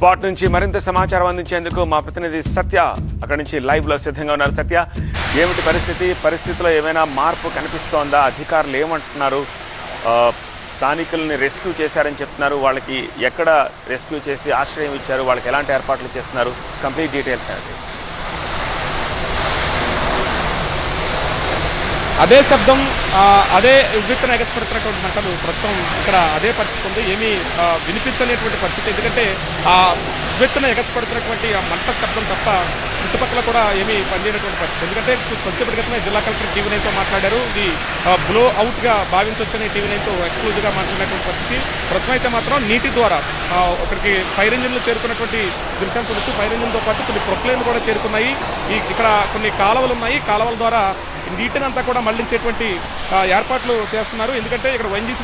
Spot నుంచి మరింత సమాచారం అందించేందుకు మా ప్రతినిధి సత్య అక్కడి నుంచి లైవ్ లో సిద్ధంగా ఉన్నారు. సత్య, ఏమిటి పరిస్థితిలో ఏమైనా మార్పు కనిపిస్తోందా? అధికారులు ఏమంటున్నారు? స్థానికుల్ని రెస్క్యూ చేశారని చెప్తున్నారు. వాళ్ళకి ఎక్కడ రెస్క్యూ చేసి ఆశ్రయం ఇచ్చారు? వాళ్ళకి ఎలాంటి ఏర్పాట్లు చేస్తున్నారు? కంప్లీట్ డీటెయిల్స్ ఏంటి? అదే శబ్దం, అదే ఉవ్వెత్తున ఎగసిపడుతున్నటువంటి మంటలు ప్రస్తుతం ఇక్కడ అదే పరిస్థితి ఉంది. ఏమీ వినిపించలేటువంటి పరిస్థితి. ఎందుకంటే ఆ ఉవ్వెత్తున ఎగసిపడుతున్నటువంటి ఆ మంట శబ్దం తప్ప చుట్టుపక్కల కూడా ఏమీ పనిచేయనటువంటి పరిస్థితి. ఎందుకంటే కొంచెంసేపటి క్రితమే జిల్లా కలెక్టర్ టీవీ నైన్తో మాట్లాడారు. ఇది బ్లో అవుట్గా భావించవచ్చని టీవీ నైన్తో ఎక్స్క్లూజివ్గా మాట్లాడినటువంటి పరిస్థితి. ప్రస్తుతం అయితే మాత్రం నీటి ద్వారా అక్కడికి ఫైర్ ఇంజిన్లు చేరుకున్నటువంటి దృశ్యాలు చూడొచ్చు. ఫైర్ ఇంజిన్తో పాటు కొన్ని ప్రొక్లైన్లు కూడా చేరుకున్నాయి. ఇక్కడ కొన్ని కాలువలు ఉన్నాయి. కాలువల ద్వారా నీటిని అంతా కూడా మళ్లించేటువంటి ఏర్పాట్లు చేస్తున్నారు. ఎందుకంటే ఇక్కడ వైఎన్జీసీ